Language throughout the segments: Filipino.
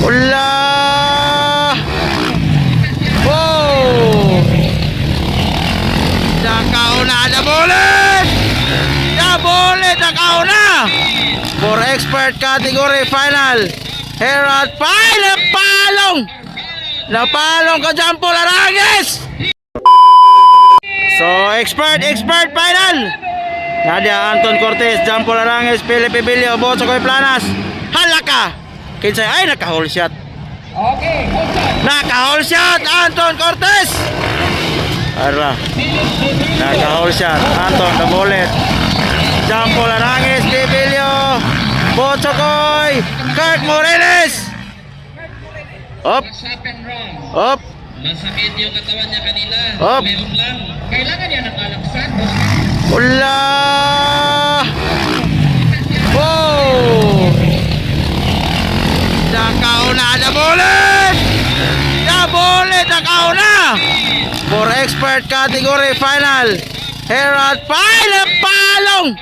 Ula! Oh! Nakauna na bullet! Nakauna! For expert category final. Here at final palong! Napalong ka dyan po, Larangis! So, expert final! Nadia Anton Cortez, Jampo Larangis, Felipe Bilio, Boso Koy Planas. Halaka! Kinsay, ay naka-hole shot. Okay, Naka-hole shot, Anton Cortez! Ara. Naka-hole shot, Anton, the bullet. Jampo Larangis, Bilio, Boso Koy, Kurt Morales! Up! Up! masakit yung katawan niya kanila. Up! Meron lang. Kailangan niya ng alaksan. Ula! Oh! Nakauna na bullet! Nakauna! For expert category final. Here at final palong!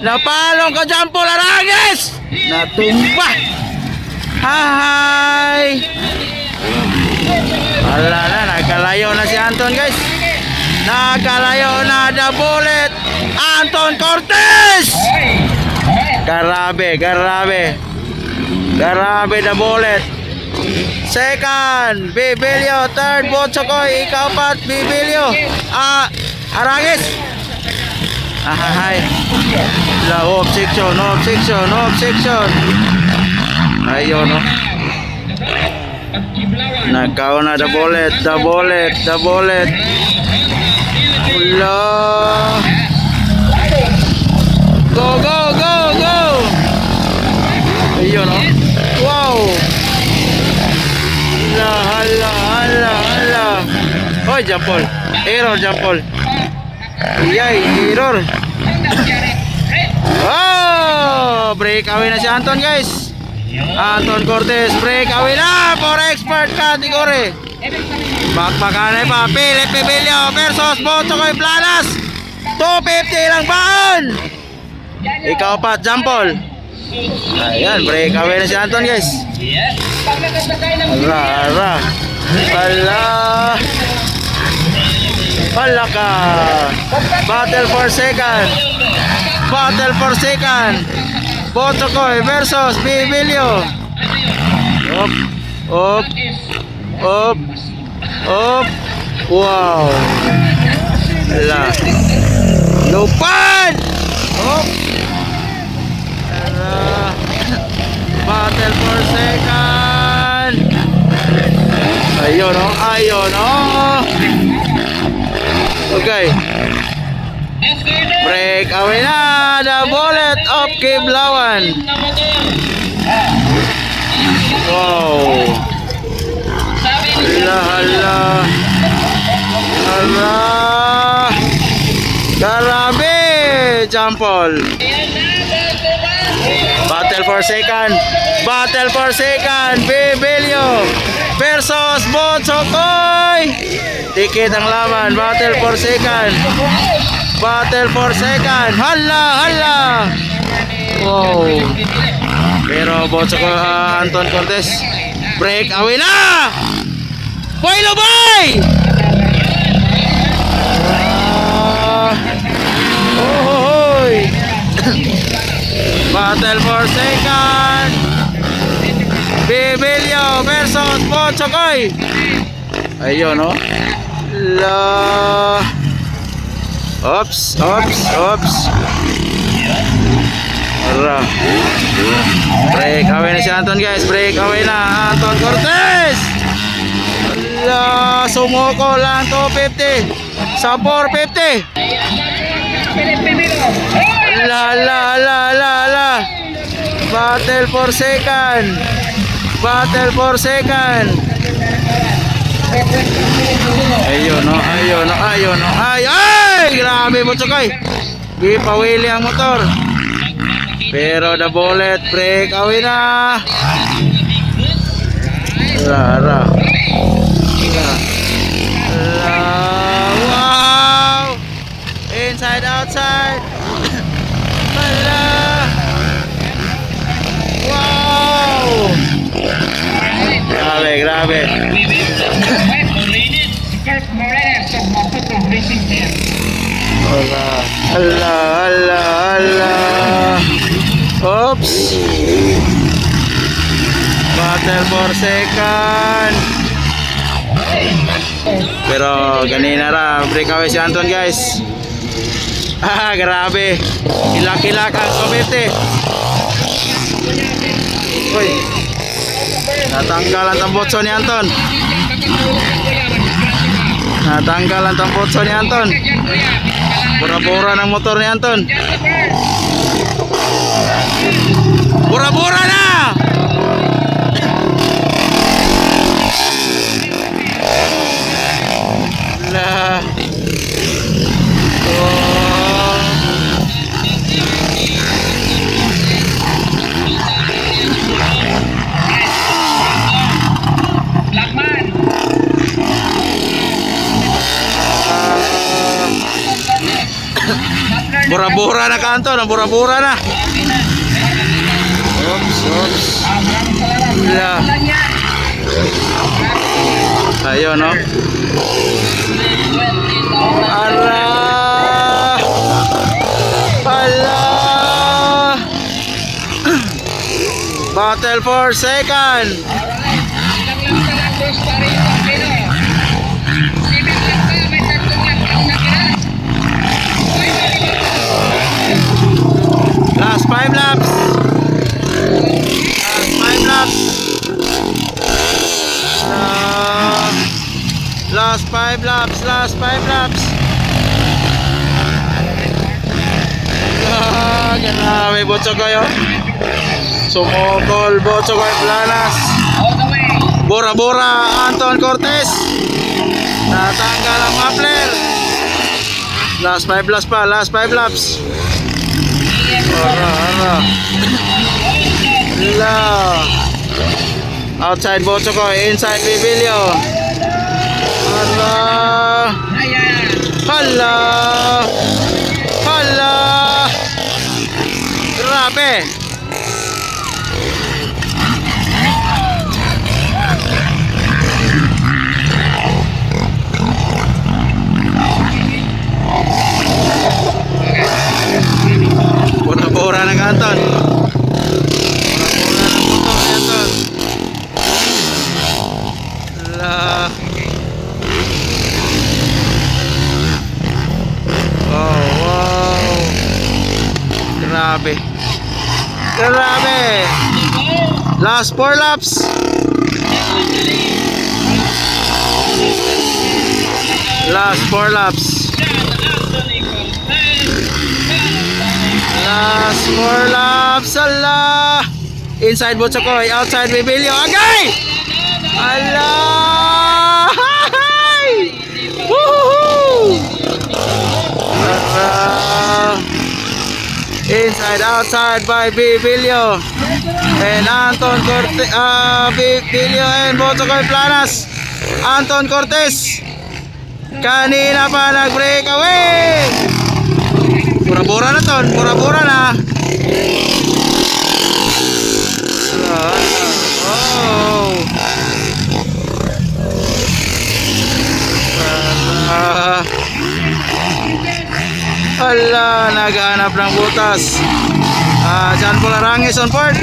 Napalong ka dyan po, Larangis! Natumba! Hi! Wala na, nagkalayo na si Anton, guys. Nagkalayo na the bullet, Anton Cortez! Grabe the bullet. Second, Bibilio. Third, Botsokoy. Ikapat, Bibilio. Arangis. Ahay. Off section. Ayun, no. Nagkauna the bullet. Ula. Go. Ayun, no. Wow. Hala. Hoy, Jampol. Error, Jampol. Yay, error. Oh, break away na si Anton, guys. Anton Cortez, break away na for expert category. Bakbakanay pa, Felipe Bilio versus Boso Koy Planas. 250 lang baon. Ikaw pa, Jampol. Ayan, break away na si Anton, guys. Ara. Hala ka. Battle for second. Boso Koy versus Bibilio. Up. Wow. Hala. Lupad. Up. Hala. Battle for second. Ayun, oh. Okay. Break away na the bullet of Kiblawan. Wow. Hala. Grabe, Jampol. Battle for second, Bibilio versus Boso Koy. Tikit ang laban, battle for second. Hala. Wow. Pero Boso Koy, Anton Cortez, break away na. Boy! Battle for second, Bibilio versus Boso Koy. Ayun, no. Oops. Ara. Break away na si Anton, guys. Break away na Anton Cortez. Sumoko lang 250 sa 450. La. Battle for second. Ayun, no. Ay, grabe, Boso Koy. Gipawili ang motor. Pero the bullet, break away na. Ra. Wow. Inside, outside. Wow. grabe. Kurt Morales of Maputo Racing Team. Ala. Oops. Battle for second. Pero ganina ra, breakaway si Anton guys. Grabe. Kilak-kilak ang 250. Uy. Natanggal ang tambotso ni Anton. Natanggal ang tambotso ni Anton. Bura-bura ng motor ni Anton. Bura-bura na! Lah. Oh. Lakman. Bura-bura na ka Anton, bura-bura na. Oops. Lah. Ayun no. Allah. Battle for second. Last 5 laps. Last 5 laps. Grabe, botso kayo. Sumukol, botso kayo, planas. Bora-bora, Anton Cortez. Natanggal ang muffler. Last 5 laps. Ara. Outside botso ko, inside Bibilio. Hala. Grabe. Bora-bora na ka Anton. Lah. Wow. Grabe. Last 4 laps. Last 4 laps. Allah. Inside Botsokoy, outside Bibilio. Agay! Allah! Woohoo! Inside, outside by Bibilio. And Anton Cortez, Bibilio and Botsokoy Planas. Anton Cortez. Kanina pa nag-break away. Bura-bura na ton, bura-bura na. Oh. Hala, naghahanap ng butas. John Polarangis on board.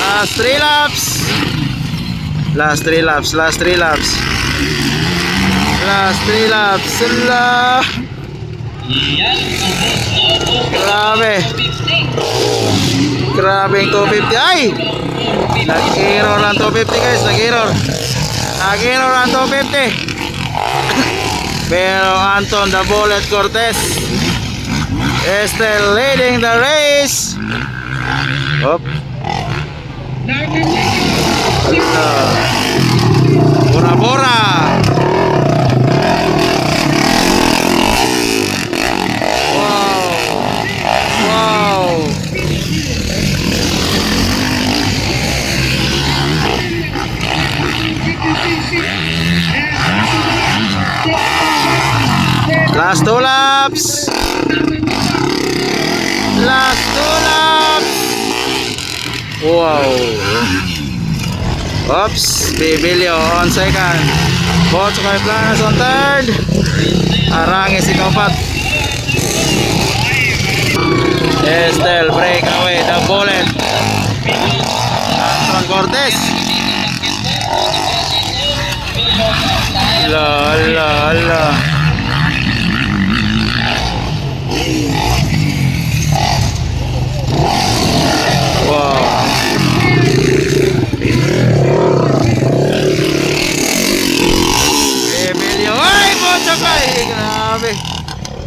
Last 3 laps. Last 3 laps. Hala. Grabe yung 250. Ay! Nag-error ang 250 guys. Nag-error ang 250. Pero Anton the Bullet Cortez is still leading the race. Hop. Bora-bora. Wow. Last 2 laps. Wow. Oops, Bibilio on second. Botso kay Planas on third. Arangis ikaw pat. Estel break away the bullet. Anton Cortez. Ala. Wow. Emilio, ay Botso kay. Grabe.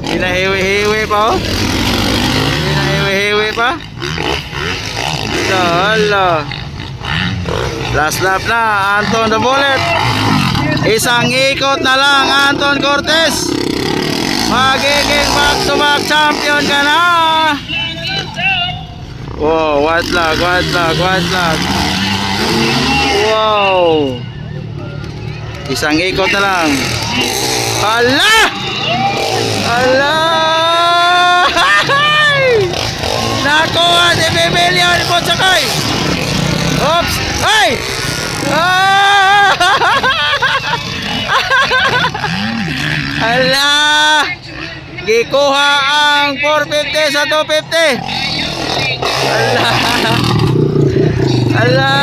Hinahiwi-hiwi pa oh. Hinahiwi-hiwi pa. Ala. Last lap na, Anton the bullet. Isang ikot na lang, Anton Cortez. Magiging back-to-back champion ka na. Wow, what lag. Wow. Isang ikot na lang. Hala! Nakuha si Bibilio ni Potsakay. Oops! Ay! Hala! Gikuha ang 450 sa 250. Hala! Hala!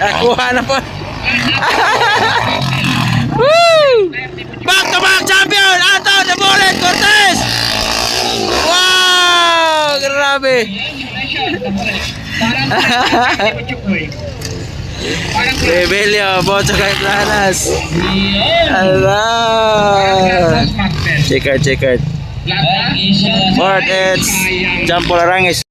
Nakuha na po. Woo! Back to back champion Anton the Bullet Cortez. Wow, grabe. Bibilio, Botso kay Planas. Ala. Checker. Fourth, it's Jampo Larangis.